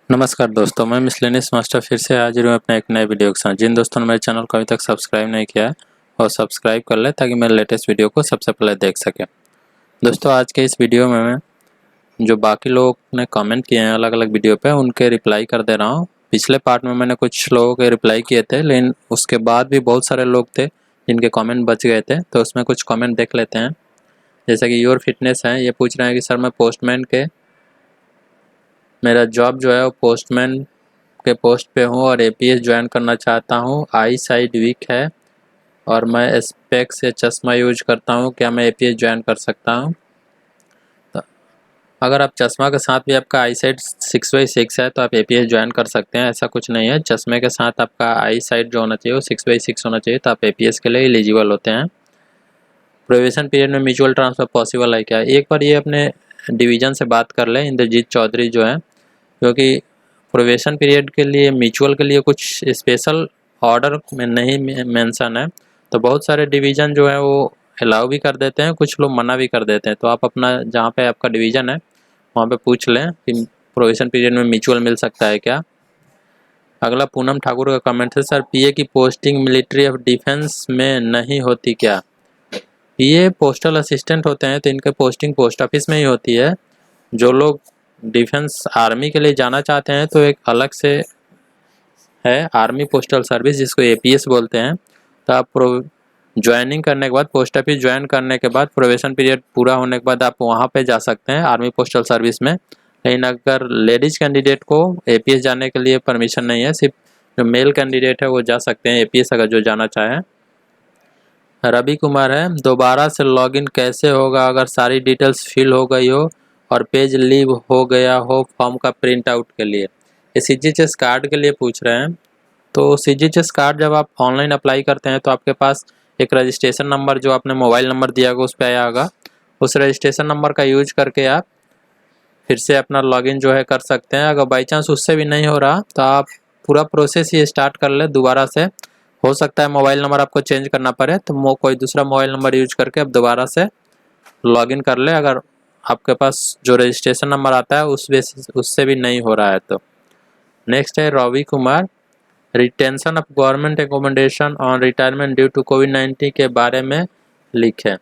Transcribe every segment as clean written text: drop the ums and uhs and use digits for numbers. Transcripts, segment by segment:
नमस्कार दोस्तों, मैं मिसलेनियस मास्टर फिर से हाजिर हूँ अपने एक नए वीडियो के साथ। जिन दोस्तों ने मेरे चैनल को अभी तक सब्सक्राइब नहीं किया है और सब्सक्राइब कर ले ताकि मेरे लेटेस्ट वीडियो को सबसे पहले देख सकें। दोस्तों, आज के इस वीडियो में मैं जो बाकी लोग ने कमेंट किए हैं अलग अलग वीडियो पे उनके रिप्लाई कर दे रहा हूँ। पिछले पार्ट में मैंने कुछ लोगों के रिप्लाई किए थे, लेकिन उसके बाद भी बहुत सारे लोग थे जिनके कमेंट बच गए थे, तो उसमें कुछ कमेंट देख लेते हैं। जैसे कि योर फिटनेस है, ये पूछ रहे हैं कि सर मैं पोस्टमैन के मेरा जॉब जो है वो पोस्टमैन के पोस्ट पे हूँ और एपीएस ज्वाइन करना चाहता हूँ। आई साइड वीक है और मैं स्पेक्स या चश्मा यूज करता हूँ, क्या मैं एपीएस ज्वाइन कर सकता हूँ? तो अगर आप चश्मा के साथ भी आपका आई साइड 6/6 है तो आप एपीएस ज्वाइन कर सकते हैं, ऐसा कुछ नहीं है। चश्मे के साथ आपका आई साइड जो होना चाहिए वो 6/6 होना चाहिए, तो आप एपीएस के लिए एलिजिबल होते हैं। प्रोबेशन पीरियड में म्यूचुअल ट्रांसफ़र पॉसिबल है क्या? एक बार ये अपने डिवीज़न से बात कर लें, इंद्रजीत चौधरी जो हैं, क्योंकि प्रोबेशन पीरियड के लिए म्यूचुअल के लिए कुछ स्पेशल ऑर्डर में नहीं मेंशन है, तो बहुत सारे डिवीज़न जो है वो अलाउ भी कर देते हैं, कुछ लोग मना भी कर देते हैं। तो आप अपना जहाँ पे आपका डिवीज़न है वहाँ पे पूछ लें कि प्रोबेशन पीरियड में म्यूचुअल मिल सकता है क्या। अगला पूनम ठाकुर का कमेंट है, सर पीए की पोस्टिंग मिलिट्री ऑफ डिफेंस में नहीं होती क्या? पीए पोस्टल असिस्टेंट होते हैं तो इनके पोस्टिंग पोस्ट ऑफिस में ही होती है। जो लोग डिफेंस आर्मी के लिए जाना चाहते हैं तो एक अलग से है आर्मी पोस्टल सर्विस, जिसको एपीएस बोलते हैं। तो आप ज्वाइनिंग करने के बाद, पोस्ट ऑफिस ज्वाइन करने के बाद, प्रोबेशन पीरियड पूरा होने के बाद आप वहाँ पे जा सकते हैं आर्मी पोस्टल सर्विस में। लेकिन अगर लेडीज़ कैंडिडेट को एपीएस जाने के लिए परमिशन नहीं है, सिर्फ जो मेल कैंडिडेट है वो जा सकते हैं एपीएस अगर जो जाना चाहें। रवि कुमार है, दोबारा से लॉगिन कैसे होगा अगर सारी डिटेल्स फिल हो गई हो और पेज लीव हो गया हो फॉर्म का प्रिंट आउट के लिए? ये सीजीएचएस कार्ड के लिए पूछ रहे हैं। तो सीजीएचएस कार्ड जब आप ऑनलाइन अप्लाई करते हैं तो आपके पास एक रजिस्ट्रेशन नंबर जो आपने मोबाइल नंबर दिया होगा उस पर आया होगा। उस रजिस्ट्रेशन नंबर का यूज करके आप फिर से अपना लॉगिन जो है कर सकते हैं। अगर बाई चांस उससे भी नहीं हो रहा तो आप पूरा प्रोसेस ही स्टार्ट कर ले दोबारा से। हो सकता है मोबाइल नंबर आपको चेंज करना पड़े, तो कोई दूसरा मोबाइल नंबर यूज करके आप दोबारा से लॉगिन कर ले, अगर आपके पास जो रजिस्ट्रेशन नंबर आता है उस बेसिस उससे भी नहीं हो रहा है तो। नेक्स्ट है Ravi Kumar, retention of government accommodation on retirement due to कोविड-19 के बारे में लिखें।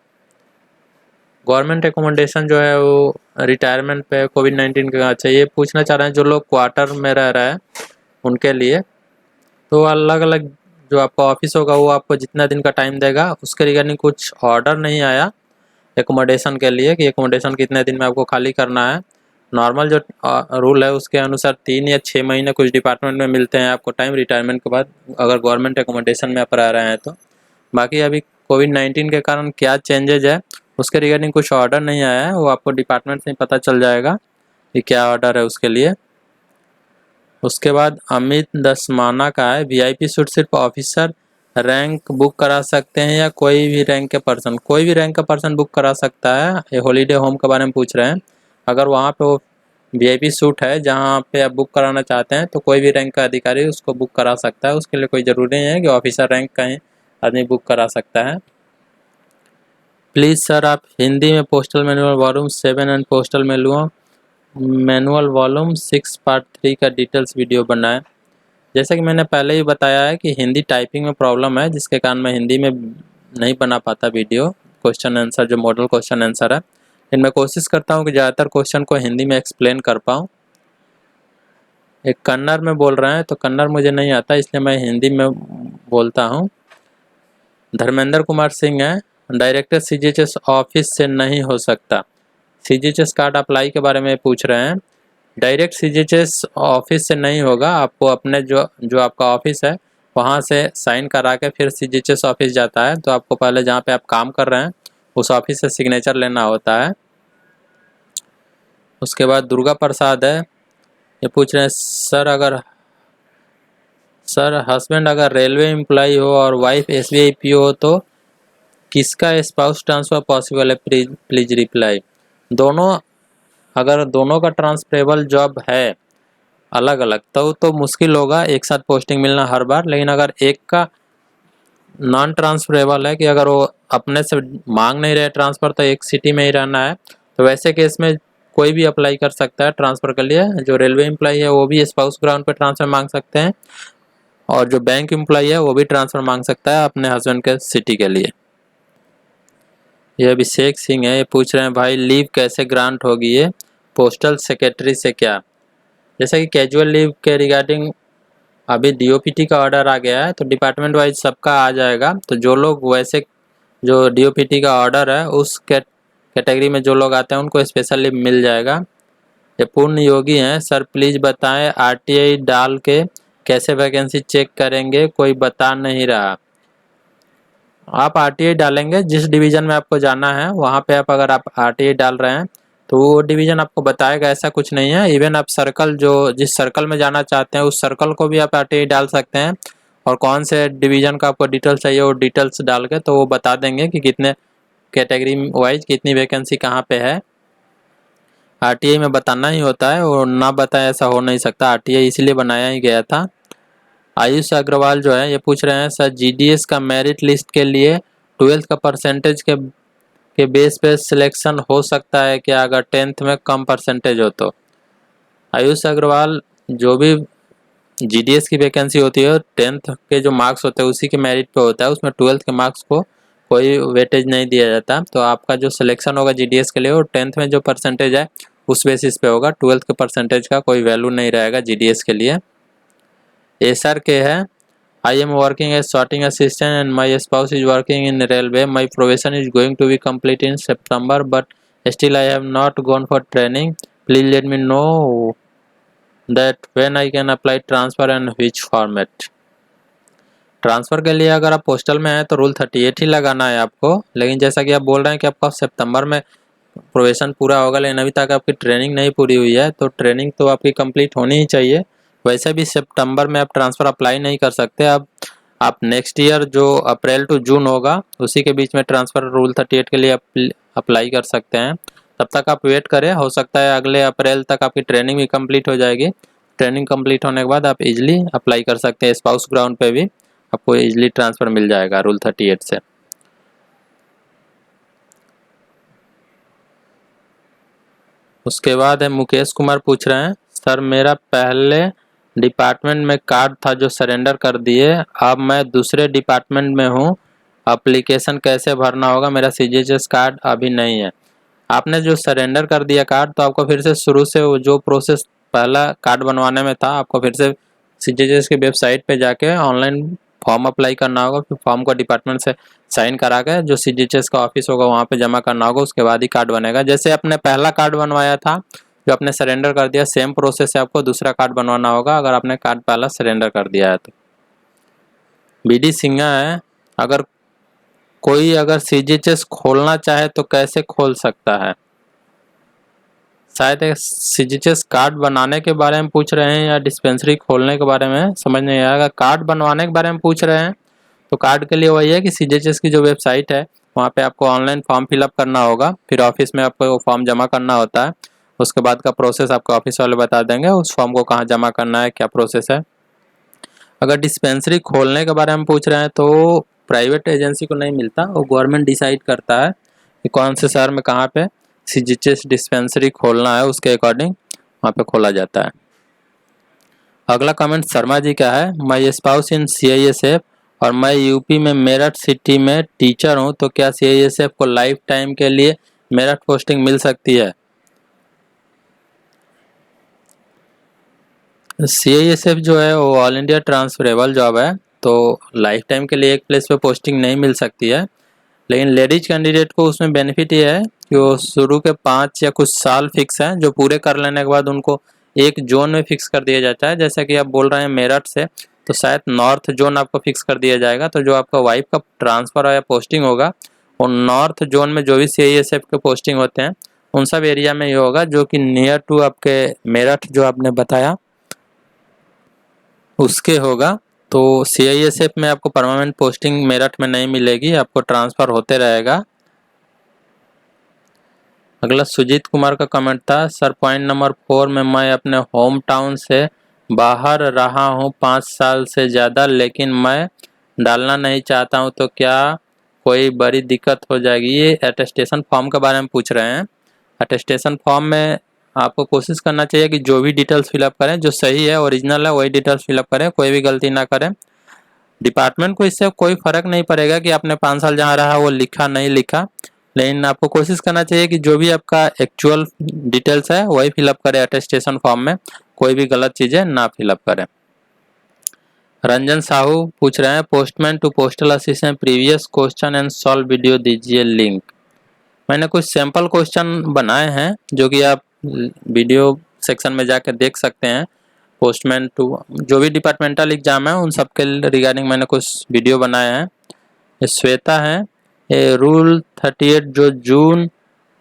गवर्नमेंट एकोमोडेशन जो है वो रिटायरमेंट पे कोविड-19 का अच्छा ये पूछना चाह रहे हैं जो लोग क्वार्टर में रह रहे हैं उनके लिए। तो अलग अलग जो आपका ऑफिस होगा वो आपको जितना दिन का टाइम देगा उसके रिगार्डिंग कुछ ऑर्डर नहीं आया एकोमोडेशन के लिए कि एकोमोडेशन कितने दिन में आपको खाली करना है। नॉर्मल जो रूल है उसके अनुसार 3 या 6 महीने कुछ डिपार्टमेंट में मिलते हैं आपको टाइम रिटायरमेंट के बाद, अगर गवर्नमेंट एकोमोडेशन में आप रह रहे हैं तो। बाकी अभी कोविड-19 के कारण क्या चेंजेज है उसके रिगार्डिंग कुछ ऑर्डर नहीं आया है, वो आपको डिपार्टमेंट से ही पता चल जाएगा कि क्या ऑर्डर है उसके लिए। उसके बाद अमित दसमाना का है, वीआईपी सूट सिर्फ ऑफिसर रैंक बुक करा सकते हैं या कोई भी रैंक के पर्सन? कोई भी रैंक का पर्सन बुक करा सकता है। ये हॉलीडे होम के बारे में पूछ रहे हैं। अगर वहाँ पे वो वीआईपी सूट है जहाँ पे आप बुक कराना चाहते हैं तो कोई भी रैंक का अधिकारी उसको बुक करा सकता है, उसके लिए कोई ज़रूरी नहीं है कि ऑफिसर रैंक का ही आदमी बुक करा सकता है। प्लीज़ सर आप हिंदी में postal manual volume 7 and postal manual volume 6 part 3 का डिटेल्स वीडियो बनाएं। जैसे कि मैंने पहले ही बताया है कि हिंदी टाइपिंग में प्रॉब्लम है, जिसके कारण मैं हिंदी में नहीं बना पाता वीडियो क्वेश्चन आंसर जो मॉडल क्वेश्चन आंसर है। लेकिन मैं कोशिश करता हूँ कि ज़्यादातर क्वेश्चन को हिंदी में एक्सप्लेन कर पाऊँ। एक कन्नड़ में बोल रहे हैं तो कन्नड़ मुझे नहीं आता, इसलिए मैं हिंदी में बोलता हूँ। धर्मेंद्र कुमार सिंह है, डायरेक्टर सीजीएचएस ऑफिस से नहीं हो सकता। सीजीएचएस कार्ड अप्लाई के बारे में पूछ रहे हैं। डायरेक्ट सीजीएचएस ऑफिस से नहीं होगा, आपको अपने जो आपका ऑफिस है वहाँ से साइन करा के फिर सीजीएचएस ऑफिस जाता है। तो आपको पहले जहाँ पे आप काम कर रहे हैं उस ऑफिस से सिग्नेचर लेना होता है। उसके बाद दुर्गा प्रसाद है, ये पूछ रहे हैं सर हस्बैंड अगर रेलवे एम्प्लॉई हो और वाइफ एसबीआई पीओ हो तो किसका स्पाउस ट्रांसफ़र पॉसिबल है? Please reply. दोनों, अगर दोनों का ट्रांसफरेबल जॉब है अलग अलग तो मुश्किल होगा एक साथ पोस्टिंग मिलना हर बार। लेकिन अगर एक का नॉन ट्रांसफरेबल है कि अगर वो अपने से मांग नहीं रहे ट्रांसफ़र तो एक सिटी में ही रहना है, तो वैसे केस में कोई भी अप्लाई कर सकता है ट्रांसफ़र के लिए। जो रेलवे एम्प्लॉई है वो भी स्पाउस ग्राउंड पे ट्रांसफ़र मांग सकते हैं, और जो बैंक एम्प्लॉई है वो भी ट्रांसफ़र मांग सकता है अपने हस्बैंड के सिटी के लिए। ये अभिषेक सिंह है, ये पूछ रहे हैं भाई लीव कैसे ग्रांट होगी ये पोस्टल सेक्रेटरी से क्या। जैसा कि कैजुअल लीव के रिगार्डिंग अभी डीओपीटी का ऑर्डर आ गया है, तो डिपार्टमेंट वाइज सबका आ जाएगा। तो जो लोग वैसे जो डीओपीटी का ऑर्डर है उस कैटेगरी में जो लोग आते हैं उनको स्पेशल लीव मिल जाएगा। ये पूर्ण योगी हैं, सर प्लीज़ बताएं आरटीआई डाल के कैसे वैकेंसी चेक करेंगे, कोई बता नहीं रहा। आप आरटीआई डालेंगे, जिस डिवीज़न में आपको जाना है वहाँ पे आप अगर आप आरटीआई डाल रहे हैं तो वो डिवीज़न आपको बताएगा, ऐसा कुछ नहीं है। इवन आप सर्कल जो जिस सर्कल में जाना चाहते हैं उस सर्कल को भी आप आरटीआई डाल सकते हैं, और कौन से डिवीज़न का आपको डिटेल्स चाहिए वो डिटेल्स डाल के तो वो बता देंगे कि कितने कैटेगरी वाइज कितनी वैकेंसी कहाँ पे है। आरटीआई में बताना ही होता है, और ना बताए ऐसा हो नहीं सकता। आरटीआई इसलिए बनाया ही गया था। आयुष अग्रवाल जो है ये पूछ रहे हैं सर जीडीएस का मेरिट लिस्ट के लिए 12th का परसेंटेज के बेस पे सिलेक्शन हो सकता है क्या, अगर 10th में कम परसेंटेज हो तो। आयुष अग्रवाल, जो भी जीडीएस की वैकेंसी होती है 10th के जो मार्क्स होते हैं उसी के मेरिट पे होता है, उसमें 12th के मार्क्स को कोई वेटेज नहीं दिया जाता। तो आपका जो सिलेक्शन होगा जीडीएस के लिए वो 10th में जो परसेंटेज है उस बेसिस पे होगा, 12th के परसेंटेज का कोई वैल्यू नहीं रहेगा जीडीएस के लिए। एसआर के है, I am working as sorting assistant and my spouse is working in railway. My probation is going to be complete in September, but still I have not gone for training. Please let me know that when I can apply transfer and which format. Transfer के लिए अगर आप postal में हैं तो rule 38 ही लगाना है आपको। लेकिन जैसा कि आप बोल रहे हैं कि आपका सितंबर में प्रोबेशन पूरा होगा लेकिन अभी तक आपकी ट्रेनिंग नहीं पूरी हुई है, तो ट्रेनिंग तो आपकी कंप्लीट होनी ही चाहिए। वैसे भी सितंबर में आप ट्रांसफ़र अप्लाई नहीं कर सकते। आप नेक्स्ट ईयर जो अप्रैल टू जून होगा उसी के बीच में ट्रांसफ़र रूल 38 के लिए अप्लाई कर सकते हैं। तब तक आप वेट करें, हो सकता है अगले अप्रैल तक आपकी ट्रेनिंग भी कंप्लीट हो जाएगी। ट्रेनिंग कंप्लीट होने के बाद आप इजीली अप्लाई कर सकते हैं। स्पाउस ग्राउंड पे भी आपको इजीली ट्रांसफ़र मिल जाएगा रूल 38 से। उसके बाद है मुकेश कुमार पूछ रहे हैं सर मेरा पहले डिपार्टमेंट में कार्ड था जो सरेंडर कर दिए, अब मैं दूसरे डिपार्टमेंट में हूँ, एप्लीकेशन कैसे भरना होगा, मेरा सीजीएचएस कार्ड अभी नहीं है। आपने जो सरेंडर कर दिया कार्ड तो आपको फिर से शुरू से वो जो प्रोसेस पहला कार्ड बनवाने में था आपको फिर से सीजीएचएस की वेबसाइट पे जाके ऑनलाइन फॉर्म अप्लाई करना होगा। फिर फॉर्म को डिपार्टमेंट से साइन करा के जो सीजीएचएस का ऑफिस होगा वहाँ पे जमा करना होगा, उसके बाद ही कार्ड बनेगा। जैसे आपने पहला कार्ड बनवाया था जो आपने सरेंडर कर दिया, सेम प्रोसेस से आपको दूसरा कार्ड बनवाना होगा अगर आपने कार्ड पहला सरेंडर कर दिया है तो। बीडी सिंघा है, अगर कोई सीजीएचएस खोलना चाहे तो कैसे खोल सकता है। शायद सीजीएचएस कार्ड बनाने के बारे में पूछ रहे हैं या डिस्पेंसरी खोलने के बारे में, समझ नहीं आएगा। कार्ड बनवाने के बारे में पूछ रहे हैं तो कार्ड के लिए वही है कि सीजीएचएस की जो वेबसाइट है वहाँ पे आपको ऑनलाइन फॉर्म फिलअप करना होगा, फिर ऑफिस में आपको वो फॉर्म जमा करना होता है। उसके बाद का प्रोसेस आपको ऑफिस वाले बता देंगे उस फॉर्म को कहाँ जमा करना है, क्या प्रोसेस है। अगर डिस्पेंसरी खोलने के बारे में पूछ रहे हैं तो प्राइवेट एजेंसी को नहीं मिलता, वो गवर्नमेंट डिसाइड करता है कि कौन से शहर में कहाँ पे सीजीएचएस डिस्पेंसरी खोलना है, उसके अकॉर्डिंग वहाँ पे खोला जाता है। अगला कमेंट शर्मा जी का है, माई स्पाउस इन सीआईएसएफ और मैं यूपी में मेरठ सिटी में टीचर हूँ, तो क्या सीआईएसएफ को लाइफ टाइम के लिए मेरठ पोस्टिंग मिल सकती है। सीआईएसएफ जो है वो ऑल इंडिया ट्रांसफरेबल जॉब है, तो लाइफ टाइम के लिए एक प्लेस पे पोस्टिंग नहीं मिल सकती है। लेकिन लेडीज कैंडिडेट को उसमें बेनिफिट ये है कि वो शुरू के 5 या कुछ साल फिक्स हैं, जो पूरे कर लेने के बाद उनको एक जोन में फिक्स कर दिया जाता है। जैसा कि आप बोल रहे हैं मेरठ से, तो शायद नॉर्थ जोन आपको फिक्स कर दिया जाएगा। तो जो आपका वाइफ का ट्रांसफ़र या पोस्टिंग होगा वो नॉर्थ जोन में जो भी सीआईएसएफ के पोस्टिंग होते हैं उन सब एरिया में ये होगा, जो कि नियर टू आपके मेरठ जो आपने बताया उसके होगा। तो सीआईएसएफ में आपको परमानेंट पोस्टिंग मेरठ में नहीं मिलेगी, आपको ट्रांसफ़र होते रहेगा। अगला सुजीत कुमार का कमेंट था, सर पॉइंट नंबर 4 में मैं अपने होम टाउन से बाहर रहा हूँ 5 साल से ज़्यादा, लेकिन मैं डालना नहीं चाहता हूँ, तो क्या कोई बड़ी दिक्कत हो जाएगी। ये अटेस्टेशन फॉर्म के बारे में पूछ रहे हैं। अटेस्टेशन फॉर्म में आपको कोशिश करना चाहिए कि जो भी डिटेल्स फिलअप करें जो सही है, ओरिजिनल है, वही डिटेल्स फिलअप करें, कोई भी गलती ना करें। डिपार्टमेंट को इससे कोई फर्क नहीं पड़ेगा कि आपने 5 साल जहाँ रहा वो लिखा नहीं लिखा, लेकिन आपको कोशिश करना चाहिए कि जो भी आपका एक्चुअल डिटेल्स है वही फिलअप करें अटेस्टेशन फॉर्म में, कोई भी गलत चीज़ें ना फिलअप करें। रंजन साहू पूछ रहे हैं postman to postal assistant previous question and solve video दीजिए लिंक। मैंने कुछ सैंपल क्वेश्चन बनाए हैं जो कि आप वीडियो सेक्शन में जाकर देख सकते हैं। पोस्टमैन टू जो भी डिपार्टमेंटल एग्जाम है उन सब के रिगार्डिंग मैंने कुछ वीडियो बनाए हैं। श्वेता है, ये रूल 38 जो जून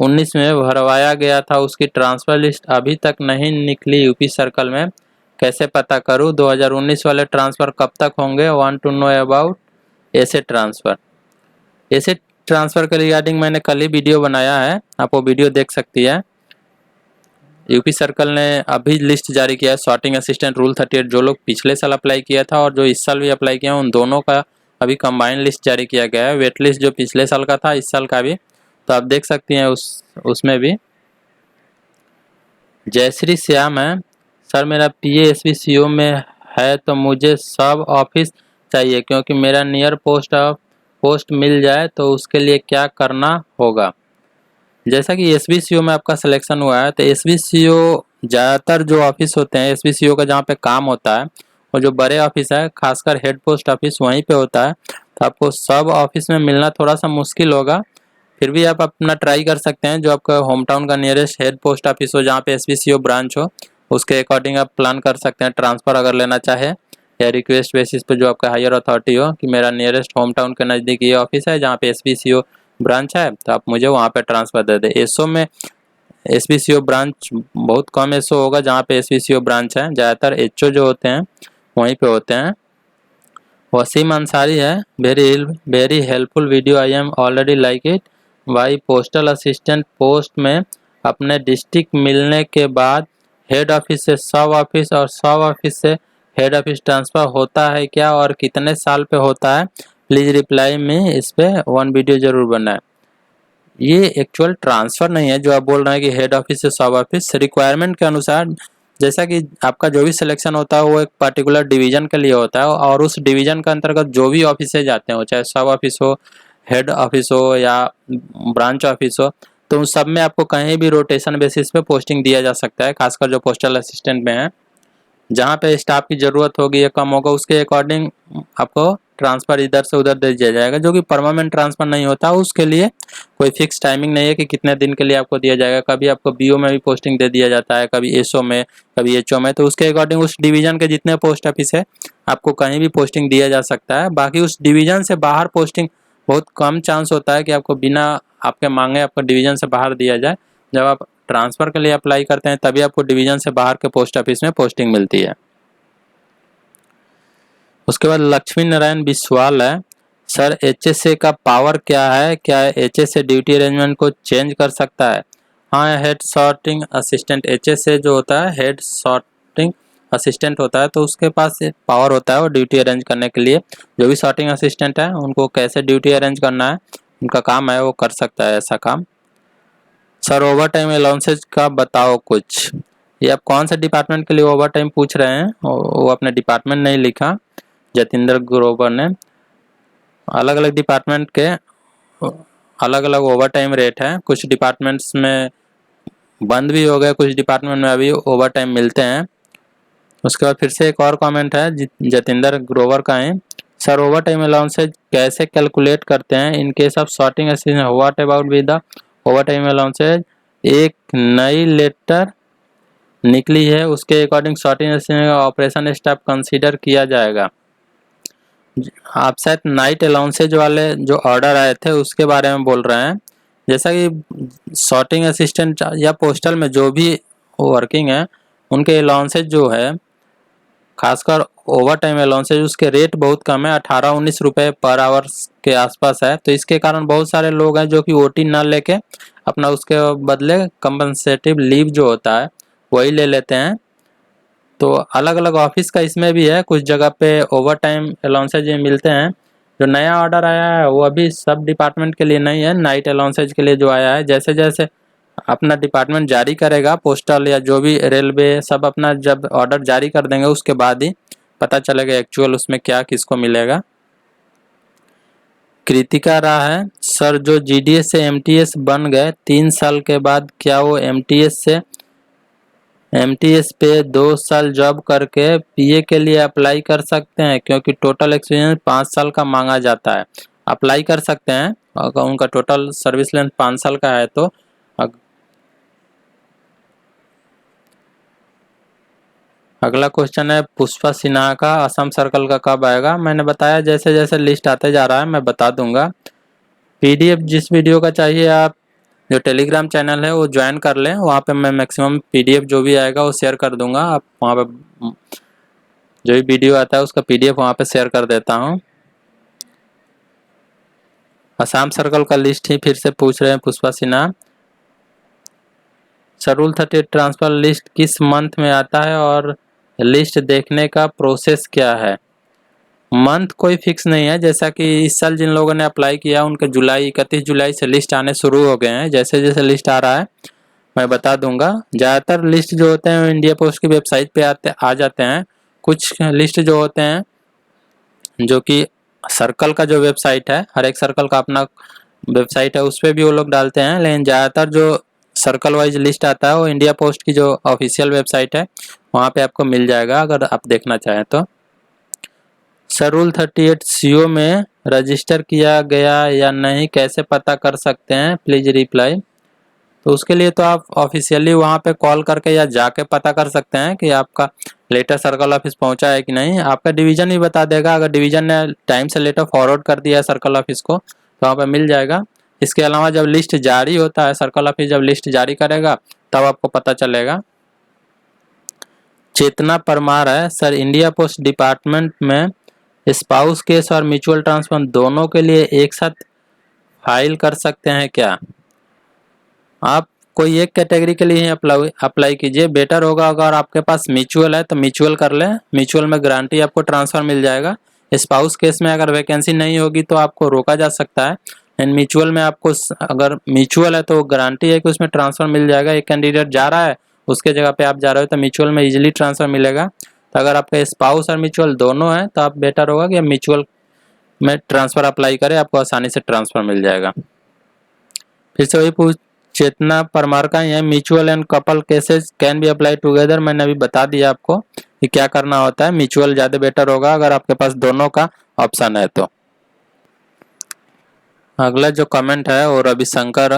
19 में भरवाया गया था उसकी ट्रांसफ़र लिस्ट अभी तक नहीं निकली यूपी सर्कल में, कैसे पता करूं? 2019 वाले ट्रांसफ़र कब तक होंगे? वांट टू नो अबाउट ऐसे ट्रांसफ़र। ऐसे ट्रांसफ़र के रिगार्डिंग मैंने कल ही वीडियो बनाया है, आप वो वीडियो देख सकती है। यूपी सर्कल ने अभी लिस्ट जारी किया है सॉर्टिंग असिस्टेंट रूल 38, जो लोग पिछले साल अप्लाई किया था और जो इस साल भी अप्लाई किया उन दोनों का अभी कंबाइंड लिस्ट जारी किया गया है। वेट लिस्ट जो पिछले साल का था इस साल का भी, तो आप देख सकती हैं उसमें भी। जयश्री श्याम है, सर मेरा PASB CO में है तो मुझे सब ऑफिस चाहिए क्योंकि मेरा नियर पोस्ट मिल जाए तो उसके लिए क्या करना होगा? जैसा कि SBCO में आपका सिलेक्शन हुआ है तो SBCO ज़्यादातर जो ऑफिस होते हैं SBCO का जहाँ पे काम होता है वो जो बड़े ऑफिस है खासकर हेड पोस्ट ऑफिस वहीं पे होता है, तो आपको सब ऑफिस में मिलना थोड़ा सा मुश्किल होगा। फिर भी आप अपना ट्राई कर सकते हैं, जो आपका होम टाउन का नियरेस्ट हेड पोस्ट ऑफिस हो जहाँ पे SBCO ब्रांच हो उसके अकॉर्डिंग आप प्लान कर सकते हैं ट्रांसफ़र अगर लेना चाहे, या रिक्वेस्ट बेसिस पे जो आपका हायर अथॉरिटी हो कि मेरा नियरेस्ट होम टाउन के नज़दीक ये ऑफिस है जहाँ पे SBCO ब्रांच है तो आप मुझे वहाँ पे ट्रांसफ़र दे दें। एसओ में SBCO ब्रांच बहुत कम एसओ होगा जहाँ पे SBCO ब्रांच है, ज़्यादातर HO जो होते हैं वहीं पे होते हैं। वसीम अंसारी है, very helpful video, I am already like it. Why postal assistant post में अपने डिस्ट्रिक्ट मिलने के बाद हेड ऑफिस से सब ऑफिस और सब ऑफिस से हेड ऑफिस ट्रांसफ़र होता है क्या और कितने साल पे होता है? प्लीज़ रिप्लाई में इस पे 1 वीडियो ज़रूर बनाए। ये एक्चुअल ट्रांसफ़र नहीं है जो आप बोल रहे हैं कि हेड ऑफिस से सब ऑफिस। रिक्वायरमेंट के अनुसार जैसा कि आपका जो भी सिलेक्शन होता है वो एक पर्टिकुलर डिवीज़न के लिए होता है और उस डिवीज़न के अंतर्गत जो भी ऑफिस जाते हो चाहे सब ऑफिस हो, हेड ऑफिस हो या ब्रांच ऑफिस हो, तो उन सब में आपको कहीं भी रोटेशन बेसिस पे पोस्टिंग दिया जा सकता है, खासकर जो पोस्टल असिस्टेंट में है। जहाँ पे स्टाफ की ज़रूरत होगी या कम होगा उसके अकॉर्डिंग आपको ट्रांसफ़र इधर से उधर दे दिया जाएगा, जो कि परमानेंट ट्रांसफ़र नहीं होता। उसके लिए कोई फिक्स टाइमिंग नहीं है कि कितने दिन के लिए आपको दिया जाएगा। कभी आपको BO में भी पोस्टिंग दे दिया जाता है, कभी SO में, कभी HO में, तो उसके अकॉर्डिंग उस डिवीज़न के जितने पोस्ट ऑफिस है आपको कहीं भी पोस्टिंग दिया जा सकता है। बाकी उस डिवीज़न से बाहर पोस्टिंग बहुत कम चांस होता है कि आपको बिना आपके मांगे आपको डिवीज़न से बाहर दिया जाए। जब आप ट्रांसफ़र के लिए अप्लाई करते हैं तभी आपको डिवीज़न से बाहर के पोस्ट ऑफिस में पोस्टिंग मिलती है। उसके बाद लक्ष्मी नारायण बिस्वाल है, सर HSA का पावर क्या है? क्या HSA ड्यूटी अरेंजमेंट को चेंज कर सकता है? हाँ, हेड सॉर्टिंग असिस्टेंट HSA जो होता है हेड सॉर्टिंग असिस्टेंट होता है, तो उसके पास पावर होता है वो ड्यूटी अरेंज करने के लिए। जो भी सॉर्टिंग असिस्टेंट है उनको कैसे ड्यूटी अरेंज करना है उनका काम है, वो कर सकता है ऐसा काम। सर ओवर टाइम अलाउंसेज का बताओ कुछ। ये आप कौन से डिपार्टमेंट के लिए ओवर टाइम पूछ रहे हैं? वो अपने डिपार्टमेंट नहीं लिखा जतिंदर ग्रोवर ने। अलग अलग डिपार्टमेंट के अलग अलग ओवर टाइम रेट है, कुछ डिपार्टमेंट्स में बंद भी हो गए, कुछ डिपार्टमेंट में अभी ओवर टाइम मिलते हैं। उसके बाद फिर से एक और कमेंट है जतिंदर ग्रोवर का है, सर ओवर टाइम अलाउंसेज कैसे कैलकुलेट करते हैं in case of sorting assistant? What about with the over time allowances? एक नई लेटर निकली है उसके अकॉर्डिंग सॉर्टिंग असिस्टेंट का ऑपरेशन स्टाफ कंसीडर किया जाएगा। आप शायद नाइट अलाउंसेज वाले जो ऑर्डर आए थे उसके बारे में बोल रहे हैं। जैसा कि सॉर्टिंग असिस्टेंट या पोस्टल में जो भी वर्किंग है उनके अलाउंसेज जो है खासकर ओवर टाइम अलाउंसेज उसके रेट बहुत कम है, 18-19 रुपये पर आवर के आसपास है। तो इसके कारण बहुत सारे लोग हैं जो कि OT ना लेके अपना उसके बदले कंपनसेटिव लीव जो होता है वही ले लेते हैं। तो अलग अलग ऑफिस का इसमें भी है, कुछ जगह पे ओवर टाइम अलाउंसेज मिलते हैं। जो नया ऑर्डर आया है वो अभी सब डिपार्टमेंट के लिए नहीं है, नाइट अलाउंसेज के लिए जो आया है। जैसे जैसे अपना डिपार्टमेंट जारी करेगा, पोस्टल या जो भी रेलवे सब अपना जब ऑर्डर जारी कर देंगे उसके बाद ही पता चलेगा एक्चुअल उसमें क्या किसको मिलेगा। कृतिका राह है, सर जो जीडीएस से एमटीएस बन गए 3 साल के बाद क्या वो एमटीएस पे 2 साल जॉब करके पीए के लिए अप्लाई कर सकते हैं, क्योंकि टोटल एक्सपीरियंस 5 साल का मांगा जाता है। अप्लाई कर सकते हैं अगर उनका टोटल सर्विस लेंथ 5 साल का है तो। अगला क्वेश्चन है पुष्पा सिन्हा का असम सर्कल का कब आएगा। मैंने बताया जैसे जैसे लिस्ट आते जा रहा है मैं बता दूंगा। पीडीएफ जिस वीडियो का चाहिए आप जो टेलीग्राम चैनल है वो ज्वाइन कर लें, वहाँ पे मैं मैक्सिमम पीडीएफ जो भी आएगा वो शेयर कर दूंगा। आप वहाँ पे जो भी वीडियो आता है उसका पीडीएफ वहाँ पे शेयर कर देता हूँ। असम सर्कल का लिस्ट ही फिर से पूछ रहे हैं Pushpa Sinha. Schedule 38 transfer list किस मंथ में आता है और लिस्ट देखने का प्रोसेस क्या है। मंथ कोई फिक्स नहीं है, जैसा कि इस साल जिन लोगों ने अप्लाई किया उनके 31 जुलाई से लिस्ट आने शुरू हो गए हैं। जैसे जैसे लिस्ट आ रहा है मैं बता दूंगा। ज़्यादातर लिस्ट जो होते हैं इंडिया पोस्ट की वेबसाइट पे आ जाते हैं। कुछ लिस्ट जो होते हैं जो कि सर्कल का जो वेबसाइट है, हर एक सर्कल का अपना वेबसाइट है, उस पर भी वो लोग डालते हैं, लेकिन ज़्यादातर जो सर्कल वाइज लिस्ट आता है वो इंडिया पोस्ट की जो ऑफिशियल वेबसाइट है वहाँ पे आपको मिल जाएगा अगर आप देखना चाहें तो। शेड्यूल 38 सीओ में रजिस्टर किया गया या नहीं कैसे पता कर सकते हैं, प्लीज रिप्लाई। तो उसके लिए तो आप ऑफिशियली वहाँ पे कॉल करके या जाके पता कर सकते हैं कि आपका लेटर सर्कल ऑफिस पहुँचा है कि नहीं। आपका डिवीज़न ही बता देगा, अगर डिवीज़न ने टाइम से लेटर फॉरवर्ड कर दिया है सर्कल ऑफिस को तो वहाँ पे मिल जाएगा। इसके अलावा जब लिस्ट जारी होता है, सर्कल ऑफिस जब लिस्ट जारी करेगा तब आपको पता चलेगा। चेतना परमार है, सर इंडिया पोस्ट डिपार्टमेंट में स्पाउस केस और म्यूचुअल ट्रांसफर दोनों के लिए एक साथ फाइल कर सकते हैं क्या। आप कोई एक कैटेगरी के लिए ही अप्लाई कीजिए, बेटर होगा। अगर आपके पास म्यूचुअल है तो म्यूचुअल कर लें, म्यूचुअल में गारंटी आपको ट्रांसफ़र मिल जाएगा। स्पाउस केस में अगर वैकेंसी नहीं होगी तो आपको रोका जा सकता है, एंड म्यूचुअल में आपको अगर म्यूचुअल है तो गारंटी है कि उसमें ट्रांसफ़र मिल जाएगा। एक कैंडिडेट जा रहा है उसके जगह पे आप जा रहे हो तो म्यूचुअल में ईजिली ट्रांसफ़र मिलेगा। तो अगर आपका स्पाउस और म्यूचुअल दोनों है तो आप बेटर होगा कि म्यूचुअल में ट्रांसफ़र अप्लाई करें, आपको आसानी से ट्रांसफ़र मिल जाएगा। फिर से वही चेतना परमार का है, mutual and couple cases can be apply together. मैंने अभी बता दिया आपको कि क्या करना होता है। म्यूचुअल ज़्यादा बेटर होगा अगर आपके पास दोनों का ऑप्शन है तो। अगला जो कमेंट है वो रविशंकर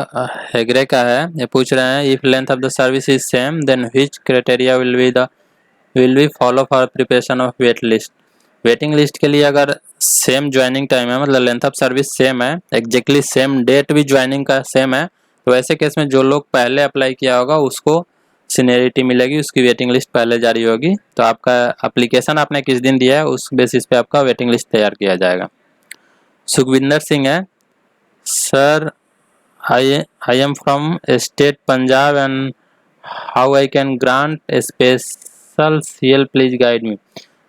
हेगड़े का है। ये पूछ रहे हैं if length of the service is same then which criteria will be follow for preparation of wait list. Waiting list के लिए अगर सेम ज्वाइनिंग टाइम है, मतलब लेंथ ऑफ सर्विस सेम है, एग्जैक्टली सेम डेट भी ज्वाइनिंग का same है, तो ऐसे केस में जो लोग पहले अप्लाई किया होगा उसको सीनियरिटी मिलेगी, उसकी वेटिंग लिस्ट पहले जारी होगी। तो आपका एप्लीकेशन आपने किस दिन दिया है उस बेसिस पे आपका वेटिंग लिस्ट तैयार किया जाएगा। सुखविंदर सिंह है, sir I am from state Punjab and how I can grant a special CL please guide me।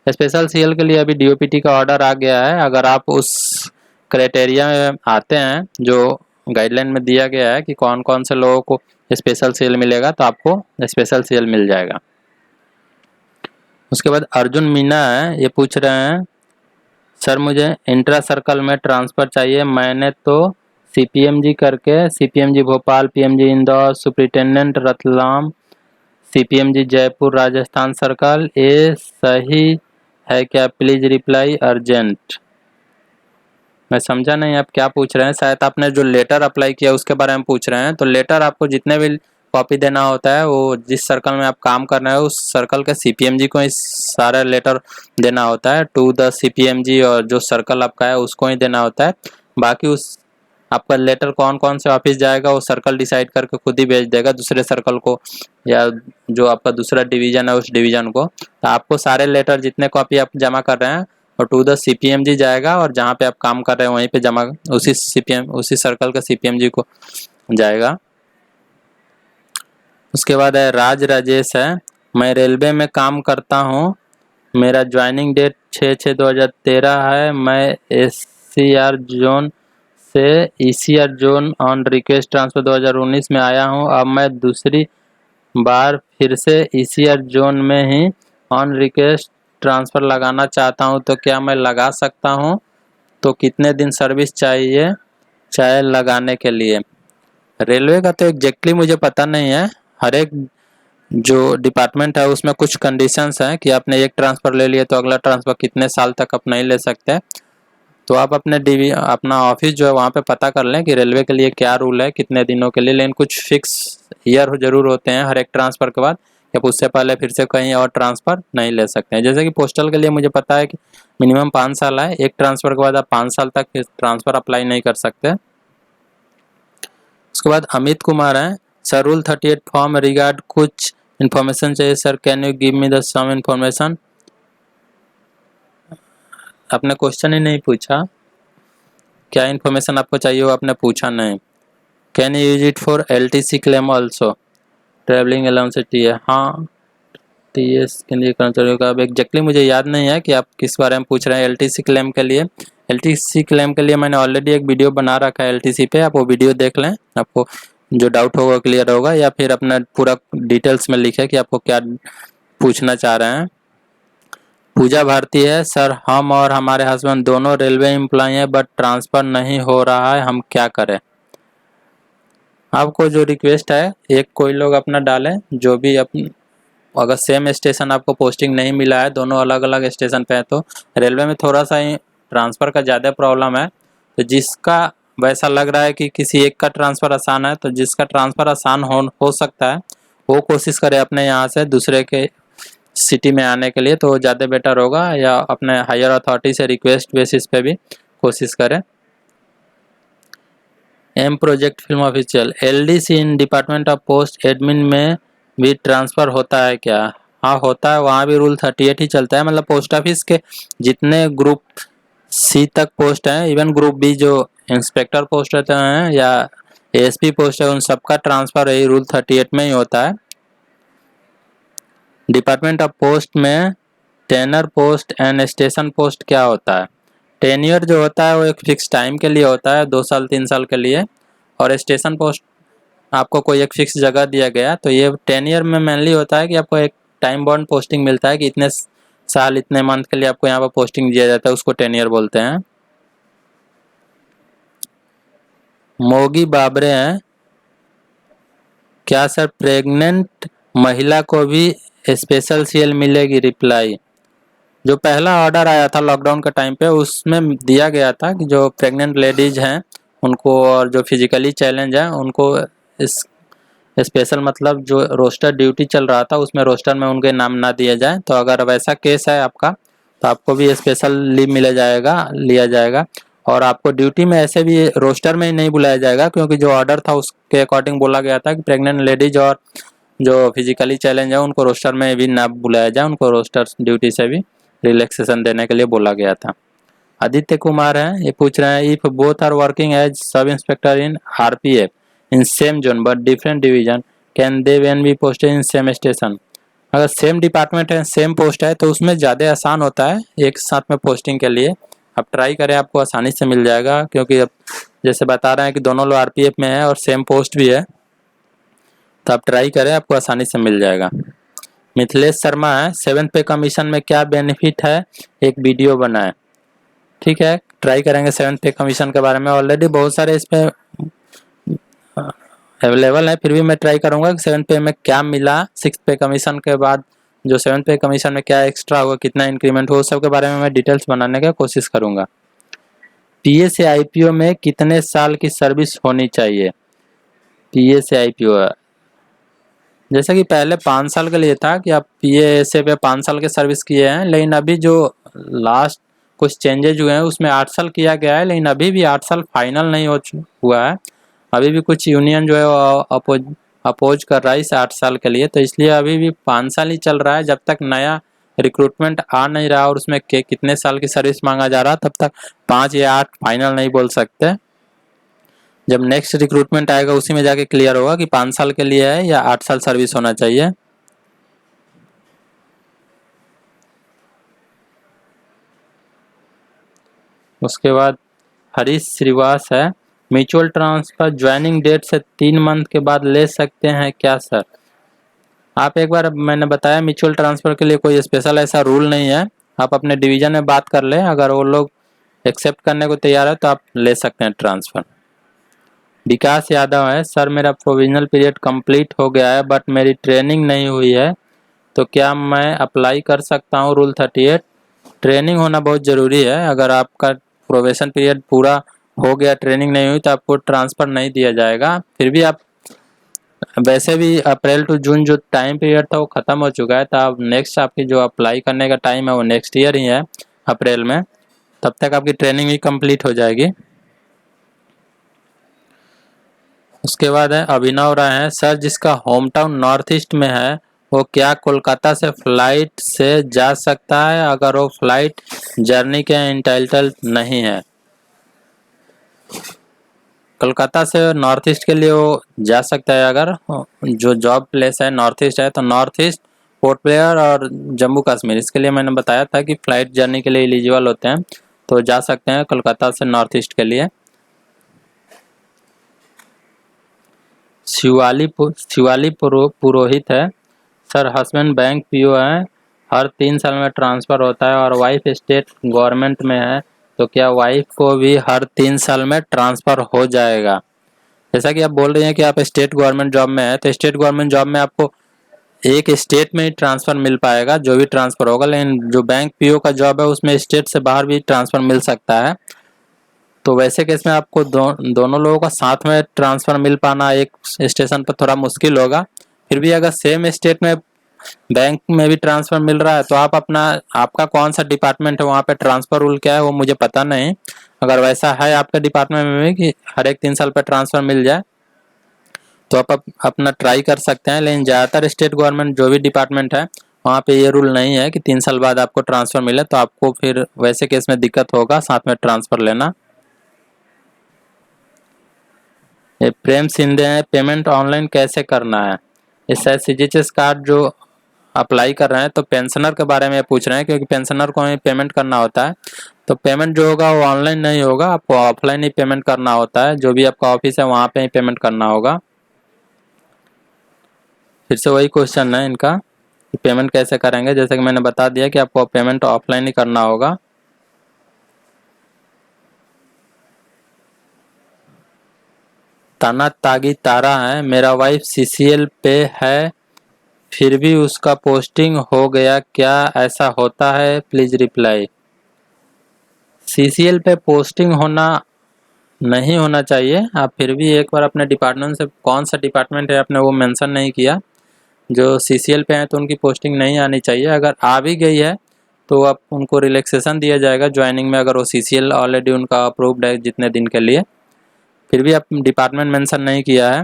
Special CL के लिए अभी डीओपीटी का ऑर्डर आ गया है। अगर आप उस क्राइटेरिया में आते हैं जो गाइडलाइन में दिया गया है कि कौन कौन से लोगों को स्पेशल सीएल मिलेगा तो आपको स्पेशल सीएल मिल जाएगा। उसके बाद अर्जुन मीना है, ये पूछ रहे हैं सर मुझे इंट्रा सर्कल में ट्रांसफ़र चाहिए। मैंने तो सीपीएमजी करके CPMG Bhopal, PMG Indore, superintendent Ratlam, CPMG Jaipur Rajasthan circle, ये सही है क्या, प्लीज़ रिप्लाई अर्जेंट। मैं समझा नहीं आप क्या पूछ रहे हैं। शायद आपने जो लेटर अप्लाई किया उसके बारे में पूछ रहे हैं। तो लेटर आपको जितने भी कॉपी देना होता है वो जिस सर्कल में आप काम कर रहे हो उस सर्कल के सीपीएमजी को ही सारा लेटर देना होता है, टू द सीपीएमजी, और जो सर्कल आपका है उसको ही देना होता है। बाकी उस आपका लेटर कौन कौन से ऑफिस जाएगा वो सर्कल डिसाइड करके खुद ही भेज देगा दूसरे सर्कल को, या जो आपका दूसरा डिवीज़न है उस डिवीज़न को। तो आपको सारे लेटर जितने कॉपी आप जमा कर रहे हैं और टू द सीपीएमजी जाएगा, और जहाँ पे आप काम कर रहे हैं वहीं पे जमा उसी सर्कल का सीपीएमजी को जाएगा। उसके बाद है राजेश है, मैं रेलवे में काम करता हूँ, मेरा ज्वाइनिंग डेट 6/6/2013 है। मैं SCR जोन से ECR zone on request transfer 2019 में आया हूं। अब मैं दूसरी बार फिर से ईसीआर जोन में ही ऑन रिक्वेस्ट ट्रांसफ़र लगाना चाहता हूं, तो क्या मैं लगा सकता हूं? तो कितने दिन सर्विस चाहिए लगाने के लिए? रेलवे का तो एग्जैक्टली मुझे पता नहीं है। हर एक जो डिपार्टमेंट है उसमें कुछ कंडीशंस हैं कि आपने एक ट्रांसफ़र ले लिया तो अगला ट्रांसफ़र कितने साल तक आप नहीं ले सकते। तो आप अपना ऑफिस जो है वहाँ पे पता कर लें कि रेलवे के लिए क्या रूल है, कितने दिनों के लिए। लेकिन कुछ फिक्स ईयर ज़रूर होते हैं हर एक ट्रांसफ़र के बाद, या उससे पहले फिर से कहीं और ट्रांसफ़र नहीं ले सकते हैं। जैसे कि पोस्टल के लिए मुझे पता है कि मिनिमम 5 साल है, एक ट्रांसफ़र के बाद आप 5 साल तक फिर ट्रांसफ़र अप्लाई नहीं कर सकते। उसके बाद अमित कुमार हैं, सर रूल 38 फॉर्म रिगार्ड कुछ इन्फॉर्मेशन चाहिए sir, can you give me the some information. आपने क्वेश्चन ही नहीं पूछा, क्या इन्फॉर्मेशन आपको चाहिए वो आपने पूछा नहीं। Can you use it for LTC claim also, travelling allowance T है। हाँ, टीएस के लिए कर्मचारियों का अब एग्जैक्टली मुझे याद नहीं है कि आप किस बारे में पूछ रहे हैं। एलटीसी क्लेम के लिए मैंने ऑलरेडी एक वीडियो बना रखा है एलटीसी पे, आप वो वीडियो देख लें, आपको जो डाउट होगा क्लियर होगा। या फिर अपना पूरा डिटेल्स में लिखे कि आपको क्या पूछना चाह रहे हैं। पूजा भारती है, सर हम और हमारे हस्बैंड दोनों रेलवे एम्प्लॉय हैं बट ट्रांसफ़र नहीं हो रहा है, हम क्या करें? आपको जो रिक्वेस्ट है, एक कोई लोग अपना डालें जो भी अगर सेम स्टेशन आपको पोस्टिंग नहीं मिला है, दोनों अलग अलग स्टेशन पे है, तो रेलवे में थोड़ा सा ही ट्रांसफ़र का ज़्यादा प्रॉब्लम है। तो जिसका वैसा लग रहा है कि किसी एक का ट्रांसफ़र आसान है, तो जिसका ट्रांसफ़र आसान हो सकता है वो कोशिश करे अपने यहाँ से दूसरे के सिटी में आने के लिए, तो ज़्यादा बेटर होगा। या अपने हायर अथॉरिटी से रिक्वेस्ट बेसिस पे भी कोशिश करें। Am project film official, LDC in department of post admin में भी ट्रांसफ़र होता है क्या? हाँ होता है, वहाँ भी रूल 38 ही चलता है। मतलब पोस्ट ऑफिस के जितने ग्रुप सी तक पोस्ट हैं, इवन ग्रुप बी जो इंस्पेक्टर पोस्ट रहते हैं या एएसपी पोस्ट है, उन सबका ट्रांसफ़र यही रूल 38 में ही होता है। डिपार्टमेंट ऑफ पोस्ट में tenure post and station post क्या होता है? टेन्योर जो होता है वो एक फिक्स टाइम के लिए होता है, 2 साल 3 साल के लिए। और स्टेशन पोस्ट आपको कोई एक फिक्स जगह दिया गया, तो ये टेन्योर में मेनली होता है कि आपको एक टाइम बाउंड पोस्टिंग मिलता है कि इतने साल इतने मंथ के लिए आपको यहाँ पर पोस्टिंग दिया जाता है, उसको टेन्योर बोलते हैं। मोगी बाबरे हैं, क्या सर प्रेग्नेंट महिला को भी स्पेशल सीएल मिलेगी? रिप्लाई, जो पहला ऑर्डर आया था लॉकडाउन के टाइम पे उसमें दिया गया था कि जो प्रेग्नेंट लेडीज हैं उनको और जो फिजिकली चैलेंज है उनको इस स्पेशल मतलब जो रोस्टर ड्यूटी चल रहा था उसमें रोस्टर में उनके नाम ना दिया जाए। तो अगर वैसा केस है आपका तो आपको भी स्पेशल लीव लिया जाएगा। और आपको ड्यूटी में ऐसे भी रोस्टर में ही नहीं बुलाया जाएगा, क्योंकि जो ऑर्डर था उसके अकॉर्डिंग बोला गया था कि प्रेग्नेंट लेडीज और जो फिजिकली चैलेंज है उनको रोस्टर में भी ना बुलाया जाए, उनको रोस्टर ड्यूटी से भी रिलैक्सेशन देने के लिए बोला गया था। आदित्य कुमार हैं, ये पूछ रहे हैं if both are working as sub inspector in RPF in same zone but different division can they when be posted in same station. अगर सेम डिपार्टमेंट है, सेम पोस्ट है, तो उसमें ज़्यादा आसान होता है एक साथ में पोस्टिंग के लिए। आप ट्राई करें, आपको आसानी से मिल जाएगा, क्योंकि अब जैसे बता रहे हैं कि दोनों लोग आरपीएफ में है और सेम पोस्ट भी है, तो आप ट्राई करें, आपको आसानी से मिल जाएगा। मिथिलेश शर्मा है, 7th पे कमीशन में क्या बेनिफिट है, एक वीडियो बनाए। ठीक है, ट्राई करेंगे 7th पे कमीशन के बारे में। ऑलरेडी बहुत सारे इस पे अवेलेबल है, फिर भी मैं ट्राई करूंगा कि 7th पे में क्या मिला, 6th पे कमीशन के बाद जो 7th पे कमीशन में क्या एक्स्ट्रा होगा, कितना इंक्रीमेंट हो, सब के बारे में मैं डिटेल्स बनाने की कोशिश करूंगा। पीए से आईपीओ में कितने साल की सर्विस होनी चाहिए? पीए से आईपीओ जैसे कि पहले 5 साल के लिए था कि आप पीए से पे 5 साल के सर्विस किए हैं, लेकिन अभी जो लास्ट कुछ चेंजेज हुए हैं उसमें 8 साल किया गया है, लेकिन अभी भी 8 साल फाइनल नहीं हुआ है। अभी भी कुछ यूनियन जो है वो अपोज कर रहा है इस 8 साल के लिए, तो इसलिए अभी भी 5 साल ही चल रहा है। जब तक नया रिक्रूटमेंट आ नहीं रहा और उसमें कितने साल की सर्विस मांगा जा रहा, तब तक 5 या 8 फाइनल नहीं बोल सकते। जब नेक्स्ट रिक्रूटमेंट आएगा उसी में जाके क्लियर होगा कि 5 साल के लिए है या 8 साल सर्विस होना चाहिए। उसके बाद हरीश श्रीवास है, म्यूचुअल ट्रांसफ़र ज्वाइनिंग डेट से 3 मंथ के बाद ले सकते हैं क्या सर? आप एक बार, मैंने बताया म्यूचुअल ट्रांसफ़र के लिए कोई स्पेशल ऐसा रूल नहीं है। आप अपने डिवीज़न में बात कर लें, अगर वो लोग एक्सेप्ट करने को तैयार है तो आप ले सकते हैं ट्रांसफ़र। विकास यादव है, सर मेरा प्रोविजनल पीरियड कंप्लीट हो गया है बट मेरी ट्रेनिंग नहीं हुई है, तो क्या मैं अप्लाई कर सकता हूँ रूल 38? ट्रेनिंग होना बहुत ज़रूरी है। अगर आपका प्रोबेशन पीरियड पूरा हो गया, ट्रेनिंग नहीं हुई, तो आपको ट्रांसफ़र नहीं दिया जाएगा। फिर भी आप, वैसे भी अप्रैल टू जून जो टाइम पीरियड था वो ख़त्म हो चुका है, तो आप नेक्स्ट आपकी जो अप्लाई करने का टाइम है वो नेक्स्ट ईयर ही है, अप्रैल में। तब तक आपकी ट्रेनिंग भी कंप्लीट हो जाएगी। उसके बाद है अभिनव राय है, सर जिसका होम टाउन नॉर्थ ईस्ट में है वो क्या कोलकाता से फ्लाइट से जा सकता है अगर वो फ्लाइट जर्नी के इंटाइटल नहीं है? कोलकाता से नॉर्थ ईस्ट के लिए वो जा सकता है अगर जो जॉब प्लेस है नॉर्थ ईस्ट है, तो नॉर्थ ईस्ट, पोर्ट ब्लेयर और जम्मू कश्मीर, इसके लिए मैंने बताया था कि फ़्लाइट जर्नी के लिए एलिजिबल होते हैं, तो जा सकते हैं कोलकाता से नॉर्थ ईस्ट के लिए। शिवाली पुरोहित है, सर हस्बैंड बैंक पीओ है, हर 3 साल में ट्रांसफ़र होता है और वाइफ स्टेट गवर्नमेंट में है, तो क्या वाइफ को भी हर 3 साल में ट्रांसफ़र हो जाएगा? जैसा कि आप बोल रहे हैं कि आप स्टेट गवर्नमेंट जॉब में है, तो स्टेट गवर्नमेंट जॉब में आपको एक स्टेट में ही ट्रांसफ़र मिल पाएगा जो भी ट्रांसफ़र होगा, लेकिन जो बैंक पीओ का जॉब है उसमें स्टेट से बाहर भी ट्रांसफ़र मिल सकता है। तो वैसे केस में आपको दोनों लोगों का साथ में ट्रांसफ़र मिल पाना एक स्टेशन पर थोड़ा मुश्किल होगा। फिर भी अगर सेम स्टेट में बैंक में भी ट्रांसफ़र मिल रहा है तो आप आपका कौन सा डिपार्टमेंट है, वहाँ पे ट्रांसफ़र रूल क्या है वो मुझे पता नहीं। अगर वैसा है आपके डिपार्टमेंट में भी कि हर एक 3 साल पर ट्रांसफ़र मिल जाए, तो आप अपना ट्राई कर सकते हैं, लेकिन ज़्यादातर स्टेट गवर्नमेंट जो भी डिपार्टमेंट है वहाँ पे ये रूल नहीं है कि 3 साल बाद आपको ट्रांसफ़र मिले, तो आपको फिर वैसे केस में दिक्कत होगा साथ में ट्रांसफ़र लेना। ये प्रेम सिंधे है, पेमेंट ऑनलाइन कैसे करना है? इस शायद सीजीएचएस कार्ड जो अप्लाई कर रहे हैं तो पेंशनर के बारे में पूछ रहे हैं, क्योंकि पेंशनर को ही पेमेंट करना होता है। तो पेमेंट जो होगा वो ऑनलाइन नहीं होगा, आपको ऑफलाइन ही पेमेंट करना होता है, जो भी आपका ऑफिस है वहाँ पे ही पेमेंट करना होगा। फिर से वही क्वेश्चन है इनका कि पेमेंट कैसे करेंगे, जैसे कि मैंने बता दिया कि आपको पेमेंट ऑफलाइन ही करना होगा। ताना तागी तारा है, मेरा वाइफ सीसीएल पे है फिर भी उसका पोस्टिंग हो गया, क्या ऐसा होता है? Please reply. सीसीएल पे पोस्टिंग होना नहीं होना चाहिए। आप फिर भी एक बार अपने डिपार्टमेंट से, कौन सा डिपार्टमेंट है आपने वो मेंशन नहीं किया, जो सीसीएल पे हैं तो उनकी पोस्टिंग नहीं आनी चाहिए। अगर आ भी गई है तो आप उनको रिलैक्सेशन दिया जाएगा ज्वाइनिंग में, अगर वो सीसीएल ऑलरेडी उनका अप्रूव्ड है जितने दिन के लिए। फिर भी आप डिपार्टमेंट मेंशन नहीं किया है।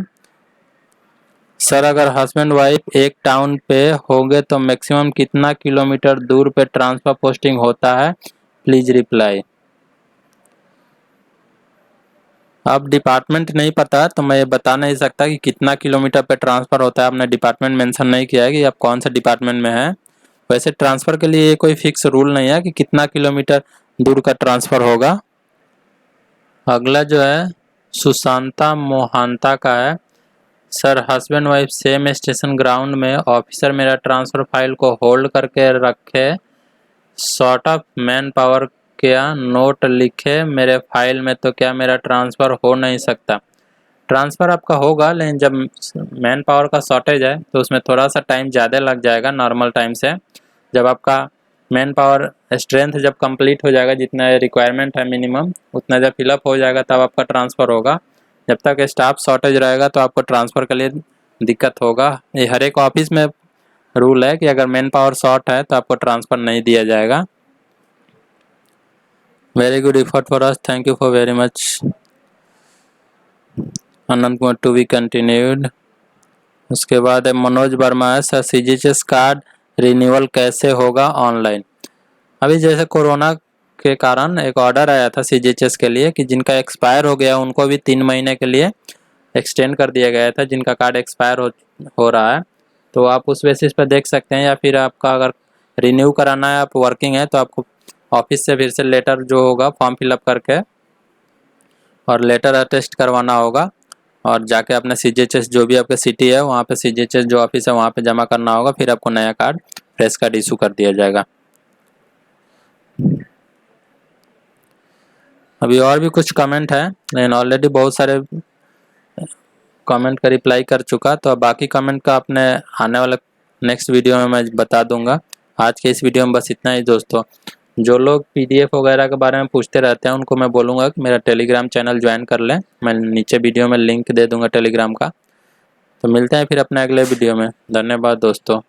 सर अगर हस्बैंड वाइफ एक टाउन पे होंगे तो मैक्सिमम कितना किलोमीटर दूर पे ट्रांसफ़र पोस्टिंग होता है? Please reply. अब डिपार्टमेंट नहीं पता तो मैं ये बता नहीं सकता कि कितना किलोमीटर पे ट्रांसफ़र होता है। आपने डिपार्टमेंट मेंशन नहीं किया है कि आप कौन सा डिपार्टमेंट में हैं। वैसे ट्रांसफ़र के लिए कोई फिक्स रूल नहीं है कि कितना किलोमीटर दूर का ट्रांसफ़र होगा। अगला जो है सुशांता मोहांता का है, sir husband wife same station ground में, ऑफिसर मेरा ट्रांसफ़र फाइल को होल्ड करके रखे, सॉर्ट ऑफ मैन पावर क्या नोट लिखे मेरे फाइल में, तो क्या मेरा ट्रांसफ़र हो नहीं सकता? ट्रांसफ़र आपका होगा, लेकिन जब मैन पावर का शॉर्टेज है तो उसमें थोड़ा सा टाइम ज़्यादा लग जाएगा नॉर्मल टाइम से। जब आपका मैन पावर स्ट्रेंथ जब कंप्लीट हो जाएगा, जितना रिक्वायरमेंट है मिनिमम, उतना जब फिलअप हो जाएगा तब आपका ट्रांसफ़र होगा। जब तक स्टाफ शॉर्टेज रहेगा तो आपको ट्रांसफ़र के लिए दिक्कत होगा। ये हर एक ऑफिस में रूल है कि अगर मैन पावर शॉर्ट है तो आपको ट्रांसफ़र नहीं दिया जाएगा। Very good effort for us, thank you for very much. Anant Kumar to be continued. उसके बाद है मनोज वर्मा है, सर सीजीएचएस कार्ड रिन्यूअल कैसे होगा ऑनलाइन? अभी जैसे कोरोना के कारण एक ऑर्डर आया था सीजीएचएस के लिए कि जिनका एक्सपायर हो गया उनको भी 3 महीने के लिए एक्सटेंड कर दिया गया था, जिनका कार्ड एक्सपायर हो रहा है। तो आप उस बेसिस पर देख सकते हैं, या फिर आपका अगर रिन्यू कराना है, आप वर्किंग है, तो आपको ऑफिस से फिर से लेटर जो होगा फॉर्म फिलअप करके और लेटर अटेस्ट करवाना होगा और जाके अपना CGHS जो भी आपका सिटी है वहाँ पे CGHS जो ऑफिस है वहाँ पे जमा करना होगा। फिर आपको नया कार्ड, फ्रेश कार्ड इशू कर दिया जाएगा। अभी और भी कुछ कमेंट है, लेकिन ऑलरेडी बहुत सारे कमेंट का रिप्लाई कर चुका, तो अब बाकी कमेंट का अपने आने वाला नेक्स्ट वीडियो में मैं बता दूंगा। आज के इस वीडियो में बस इतना ही दोस्तों। जो लोग PDF वगैरह के बारे में पूछते रहते हैं उनको मैं बोलूँगा कि मेरा टेलीग्राम चैनल ज्वाइन कर लें। मैं नीचे वीडियो में लिंक दे दूँगा टेलीग्राम का। तो मिलते हैं फिर अपने अगले वीडियो में। धन्यवाद दोस्तों।